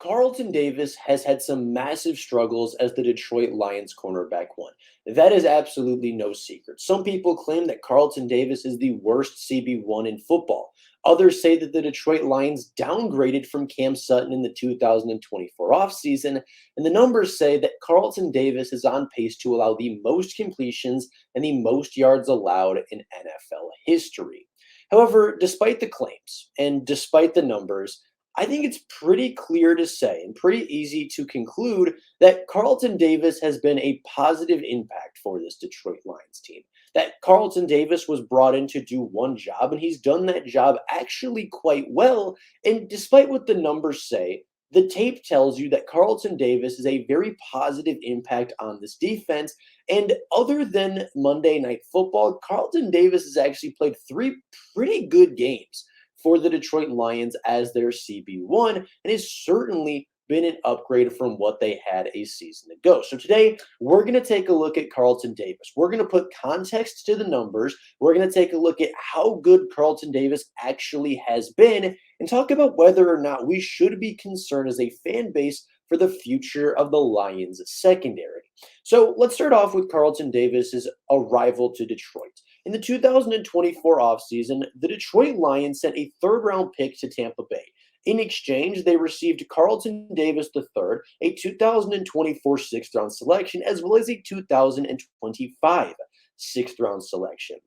Carlton Davis has had some massive struggles as the Detroit Lions cornerback one. That is absolutely no secret. Some people claim that Carlton Davis is the worst CB1 in football. Others say that the Detroit Lions downgraded from Cam Sutton in the 2024 offseason, and the numbers say that Carlton Davis is on pace to allow the most completions and the most yards allowed in NFL history. However, despite the claims and despite the numbers, I think it's pretty clear to say and pretty easy to conclude that Carlton Davis has been a positive impact for this Detroit Lions team. That Carlton Davis was brought in to do one job, and he's done that job actually quite well. And despite what the numbers say, the tape tells you that Carlton Davis is a very positive impact on this defense. And other than Monday Night Football, Carlton Davis has actually played three pretty good games for the Detroit Lions as their CB1 and has certainly been an upgrade from what they had a season ago. So today, we're going to take a look at Carlton Davis. We're going to put context to the numbers. We're going to take a look at how good Carlton Davis actually has been and talk about whether or not we should be concerned as a fan base for the future of the Lions secondary. So let's start off with Carlton Davis's arrival to Detroit. In the 2024 offseason, the Detroit Lions sent a third-round pick to Tampa Bay. In exchange, they received Carlton Davis III, a 2024 sixth-round selection, as well as a 2025 sixth-round selection.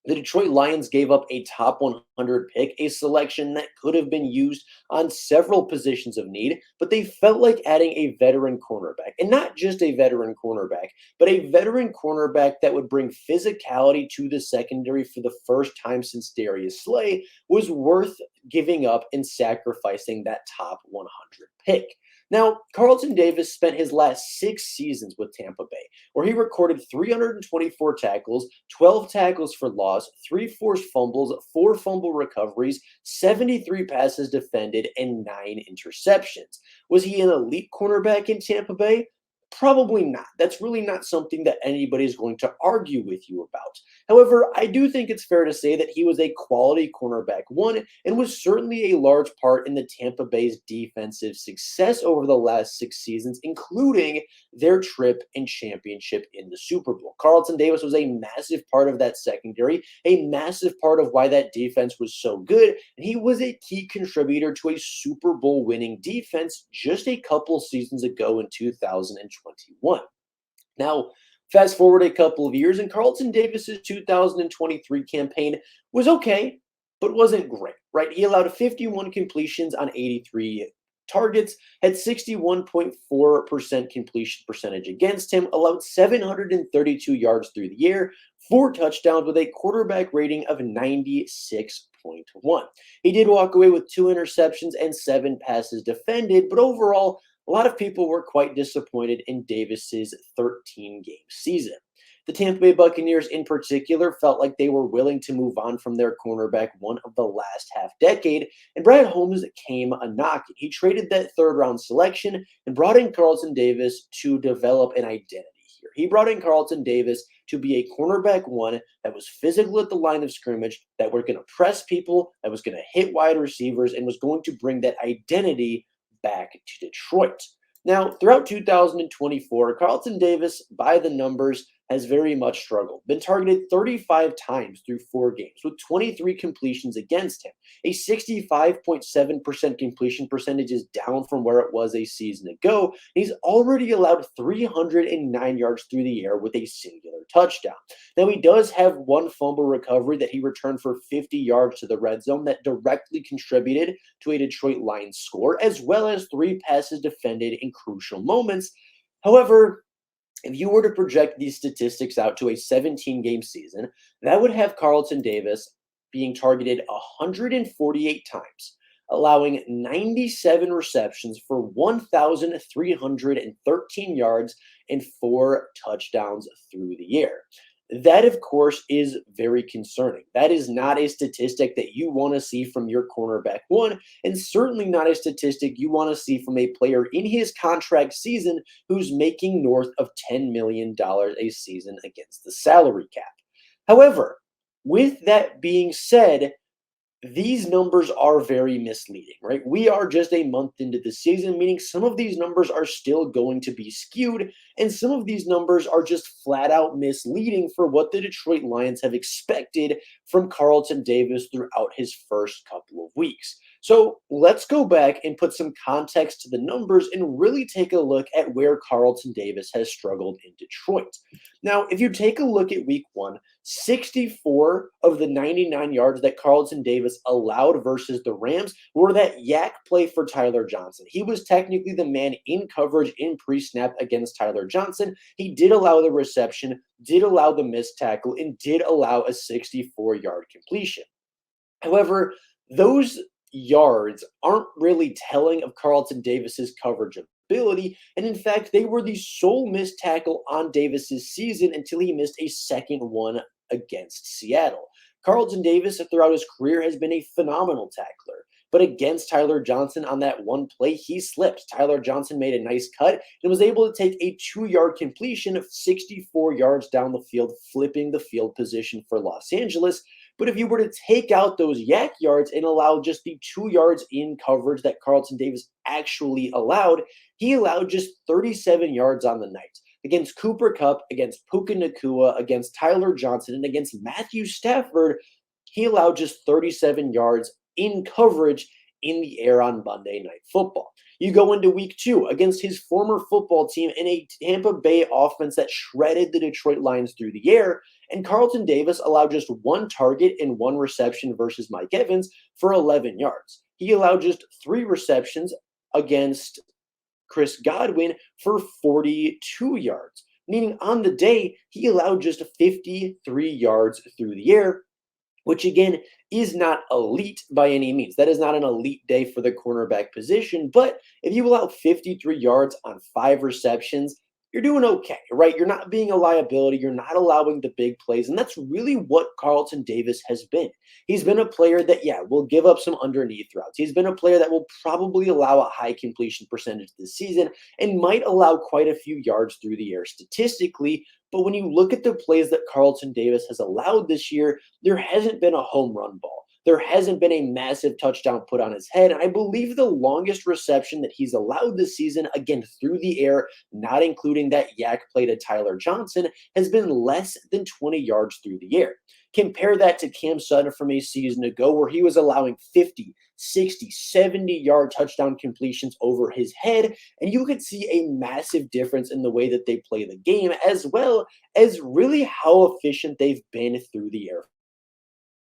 The Detroit Lions gave up a top 100 pick, a selection that could have been used on several positions of need, but they felt like adding a veteran cornerback, and not just a veteran cornerback, but a veteran cornerback that would bring physicality to the secondary for the first time since Darius Slay was worth giving up and sacrificing that top 100 pick. Now, Carlton Davis spent his last 6 seasons with Tampa Bay, where he recorded 324 tackles, 12 tackles for loss, 3 forced fumbles, 4 fumble recoveries, 73 passes defended, and 9 interceptions. Was he an elite cornerback in Tampa Bay? Probably not. That's really not something that anybody is going to argue with you about. However, I do think it's fair to say that he was a quality cornerback one and was certainly a large part in the Tampa Bay's defensive success over the last 6 seasons, including their trip and championship in the Super Bowl. Carlton Davis was a massive part of that secondary, a massive part of why that defense was so good, and he was a key contributor to a Super Bowl winning defense just a couple seasons ago in 2021. Now, fast forward a couple of years, and Carlton Davis's 2023 campaign was okay, but wasn't great, right? He allowed 51 completions on 83 targets, had 61.4% completion percentage against him, allowed 732 yards through the air, 4 touchdowns with a quarterback rating of 96.1. He did walk away with 2 interceptions and 7 passes defended, but overall, a lot of people were quite disappointed in Davis's 13-game season. The Tampa Bay Buccaneers in particular felt like they were willing to move on from their cornerback one of the last half decade, and Brad Holmes came a knocking. He traded that third-round selection and brought in Carlton Davis to develop an identity here. He brought in Carlton Davis to be a cornerback one that was physical at the line of scrimmage, that were going to press people, that was going to hit wide receivers, and was going to bring that identity back to Detroit. Now, throughout 2024, Carlton Davis, by the numbers, has very much struggled. Been targeted 35 times through 4 games, with 23 completions against him. A 65.7% completion percentage is down from where it was a season ago. He's already allowed 309 yards through the air with a singular touchdown. Now, he does have 1 fumble recovery that he returned for 50 yards to the red zone that directly contributed to a Detroit Lions score, as well as 3 passes defended in crucial moments. However, if you were to project these statistics out to a 17-game season, that would have Carlton Davis being targeted 148 times, allowing 97 receptions for 1,313 yards and 4 touchdowns through the air. That, of course, is very concerning. That is not a statistic that you want to see from your cornerback one, and certainly not a statistic you want to see from a player in his contract season who's making north of $10 million a season against the salary cap. However, with that being said, these numbers are very misleading, right? We are just a month into the season, meaning some of these numbers are still going to be skewed, and some of these numbers are just flat out misleading for what the Detroit Lions have expected from Carlton Davis throughout his first couple of weeks. So let's go back and put some context to the numbers and really take a look at where Carlton Davis has struggled in Detroit. Now, if you take a look at week one, 64 of the 99 yards that Carlton Davis allowed versus the Rams were that yak play for Tyler Johnson. He was technically the man in coverage in pre-snap against Tyler Johnson. He did allow the reception, did allow the missed tackle, and did allow a 64-yard completion. However, those yards aren't really telling of Carlton Davis's coverage ability, and in fact, they were the sole missed tackle on Davis's season until he missed a second one against Seattle. Carlton Davis throughout his career has been a phenomenal tackler, but against Tyler Johnson on that one play, he slipped. Tyler Johnson made a nice cut and was able to take a 2-yard completion of 64 yards down the field, flipping the field position for Los Angeles. But if you were to take out those yak yards and allow just the 2 yards in coverage that Carlton Davis actually allowed, he allowed just 37 yards on the night. Against Cooper Kupp, against Puka Nacua, against Tyler Johnson, and against Matthew Stafford, he allowed just 37 yards in coverage in the air on Monday Night Football. You go into week two against his former football team in a Tampa Bay offense that shredded the Detroit Lions through the air, and Carlton Davis allowed just one target and one reception versus Mike Evans for 11 yards. He allowed just 3 receptions against Chris Godwin for 42 yards, meaning on the day, he allowed just 53 yards through the air, which again is not elite by any means. That is not an elite day for the cornerback position, but if you allow 53 yards on 5 receptions, you're doing okay, right? You're not being a liability. You're not allowing the big plays. And that's really what Carlton Davis has been. He's been a player that, yeah, will give up some underneath routes. He's been a player that will probably allow a high completion percentage this season and might allow quite a few yards through the air statistically. But when you look at the plays that Carlton Davis has allowed this year, there hasn't been a home run ball. There hasn't been a massive touchdown put on his head. And I believe the longest reception that he's allowed this season, again, through the air, not including that yak play to Tyler Johnson, has been less than 20 yards through the air. Compare that to Cam Sutton from a season ago where he was allowing 50, 60, 70-yard touchdown completions over his head, and you could see a massive difference in the way that they play the game, as well as really how efficient they've been through the air.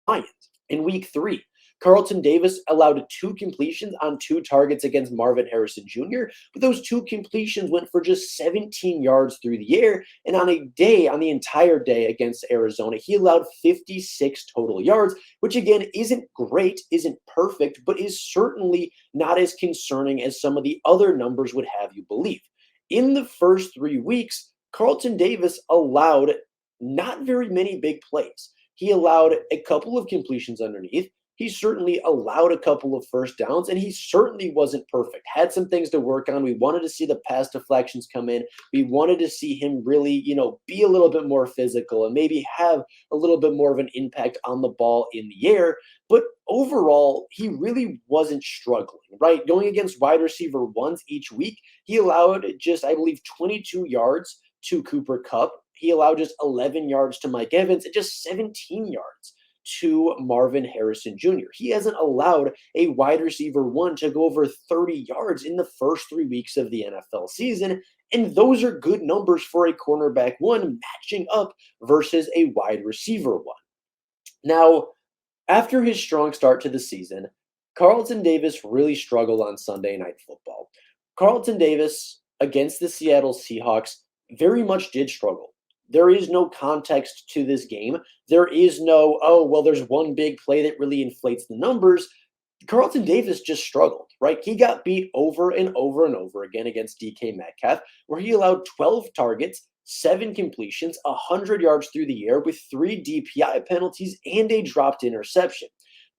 Lions. In week 3, Carlton Davis allowed 2 completions on 2 targets against Marvin Harrison Jr., but those 2 completions went for just 17 yards through the air, and on the entire day against Arizona, he allowed 56 total yards, which again isn't great, isn't perfect, but is certainly not as concerning as some of the other numbers would have you believe. In the first 3 weeks, Carlton Davis allowed not very many big plays. He allowed a couple of completions underneath. He certainly allowed a couple of first downs, and he certainly wasn't perfect. Had some things to work on. We wanted to see the pass deflections come in. We wanted to see him really, be a little bit more physical and maybe have a little bit more of an impact on the ball in the air. But overall, he really wasn't struggling, right? Going against wide receiver ones each week, he allowed just, I believe, 22 yards to Cooper Kupp. He allowed just 11 yards to Mike Evans and just 17 yards to Marvin Harrison Jr. He hasn't allowed a wide receiver one to go over 30 yards in the first 3 weeks of the NFL season. And those are good numbers for a cornerback one matching up versus a wide receiver one. Now, after his strong start to the season, Carlton Davis really struggled on Sunday Night Football. Carlton Davis against the Seattle Seahawks very much did struggle. There is no context to this game. There is no, oh, well, there's one big play that really inflates the numbers. Carlton Davis just struggled, right? He got beat over and over and over again against DK Metcalf, where he allowed 12 targets, 7 completions, 100 yards through the air with 3 DPI penalties and a dropped interception.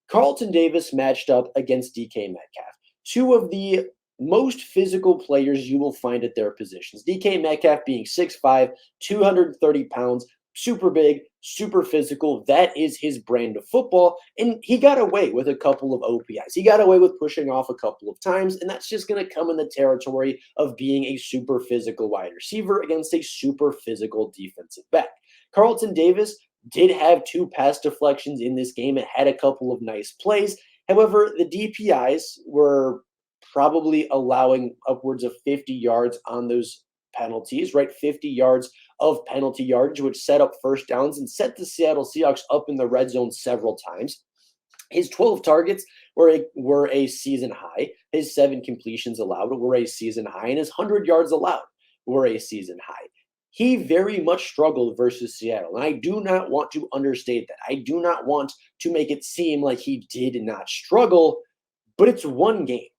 Carlton Davis matched up against DK Metcalf, 2 of the most physical players you will find at their positions. DK Metcalf being 6'5", 230 pounds, super big, super physical. That is his brand of football. And he got away with a couple of OPIs. He got away with pushing off a couple of times. And that's just going to come in the territory of being a super physical wide receiver against a super physical defensive back. Carlton Davis did have two pass deflections in this game. It had a couple of nice plays. However, the DPIs were probably allowing upwards of 50 yards on those penalties, right? 50 yards of penalty yardage, which set up first downs and set the Seattle Seahawks up in the red zone several times. His 12 targets were a season high. His 7 completions allowed were a season high, and his 100 yards allowed were a season high. He very much struggled versus Seattle, and I do not want to understate that. I do not want to make it seem like he did not struggle, but it's one game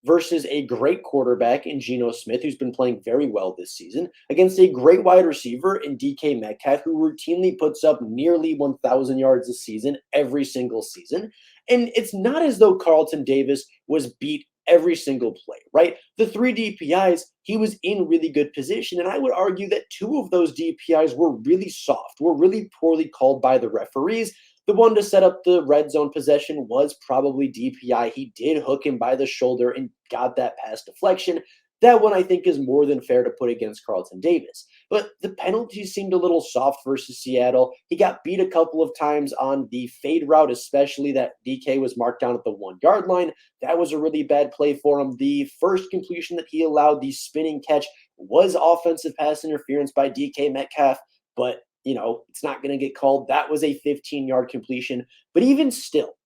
versus a great quarterback in Geno Smith, who's been playing very well this season, against a great wide receiver in DK Metcalf, who routinely puts up nearly 1,000 yards a season every single season. And it's not as though Carlton Davis was beat every single play, right? The 3 DPIs, he was in really good position. And I would argue that 2 of those DPIs were really soft, were really poorly called by the referees. The one to set up the red zone possession was probably DPI. He did hook him by the shoulder and got that pass deflection. That one I think is more than fair to put against Carlton Davis. But the penalties seemed a little soft versus Seattle. He got beat a couple of times on the fade route, especially that DK was marked down at the 1-yard line. That was a really bad play for him. The first completion that he allowed, the spinning catch, was offensive pass interference by DK Metcalf, but it's not going to get called. That was a 15-yard completion. But even still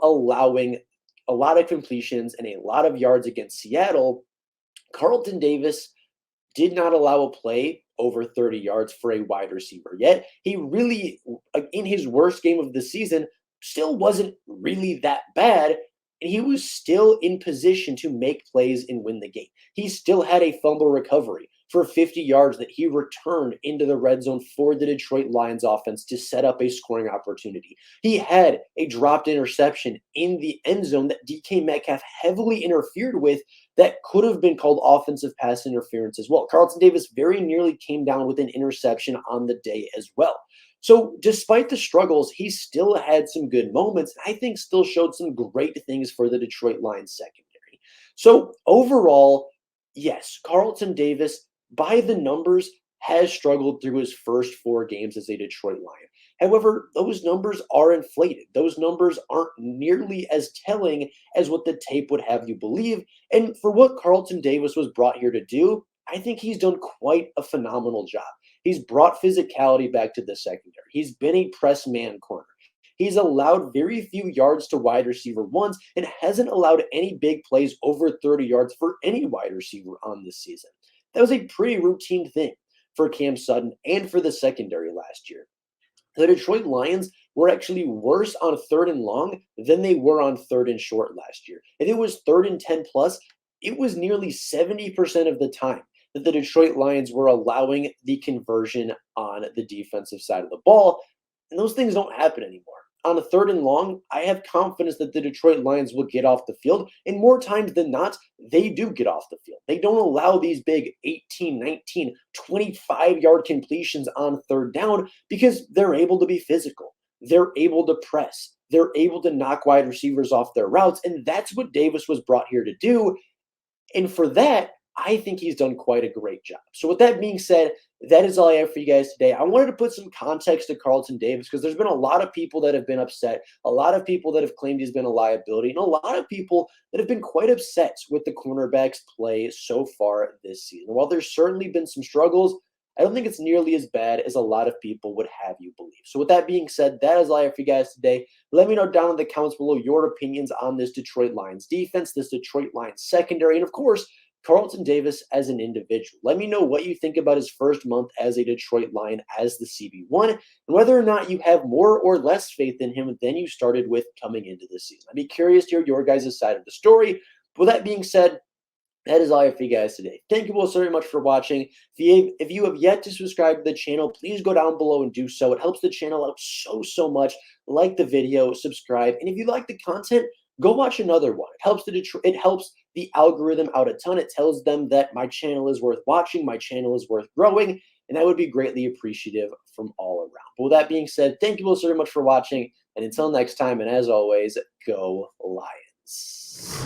allowing a lot of completions and a lot of yards against Seattle, Carlton Davis did not allow a play over 30 yards for a wide receiver. Yet he really, in his worst game of the season, still wasn't really that bad. And he was still in position to make plays and win the game. He still had a fumble recovery for 50 yards that he returned into the red zone for the Detroit Lions offense to set up a scoring opportunity. He had a dropped interception in the end zone that DK Metcalf heavily interfered with that could have been called offensive pass interference as well. Carlton Davis very nearly came down with an interception on the day as well. So despite the struggles, he still had some good moments, and I think still showed some great things for the Detroit Lions secondary. So overall, yes, Carlton Davis, by the numbers, has struggled through his first 4 games as a Detroit Lion. However, those numbers are inflated. Those numbers aren't nearly as telling as what the tape would have you believe. And for what Carlton Davis was brought here to do, I think he's done quite a phenomenal job. He's brought physicality back to the secondary. He's been a press man corner. He's allowed very few yards to wide receiver ones and hasn't allowed any big plays over 30 yards for any wide receiver on this season. That was a pretty routine thing for Cam Sutton and for the secondary last year. The Detroit Lions were actually worse on 3rd and long than they were on 3rd and short last year. If it was 3rd and 10 plus, it was nearly 70% of the time that the Detroit Lions were allowing the conversion on the defensive side of the ball. And those things don't happen anymore. On a 3rd and long, I have confidence that the Detroit Lions will get off the field. And more times than not, they do get off the field. They don't allow these big 18, 19, 25-yard completions on 3rd down because they're able to be physical. They're able to press. They're able to knock wide receivers off their routes. And that's what Davis was brought here to do. And for that, I think he's done quite a great job. So with that being said, that is all I have for you guys today. I wanted to put some context to Carlton Davis because there's been a lot of people that have been upset, a lot of people that have claimed he's been a liability, and a lot of people that have been quite upset with the cornerback's play so far this season. While there's certainly been some struggles, I don't think it's nearly as bad as a lot of people would have you believe. So with that being said, that is all I have for you guys today. Let me know down in the comments below your opinions on this Detroit Lions defense, this Detroit Lions secondary, and of course, Carlton Davis as an individual. Let me know what you think about his first month as a Detroit Lion as the CB1 and whether or not you have more or less faith in him than you started with coming into this season. I'd be curious to hear your guys' side of the story. With that being said, that is all I have for you guys today. Thank you all so very much for watching. If you have yet to subscribe to the channel, please go down below and do so. It helps the channel out so much. Like the video, subscribe, and if you like the content, go watch another one. It helps the algorithm out a ton. It tells them that my channel is worth watching, my channel is worth growing, and that would be greatly appreciative from all around. But with that being said, thank you all so very much for watching, and until next time, and as always, go Lions.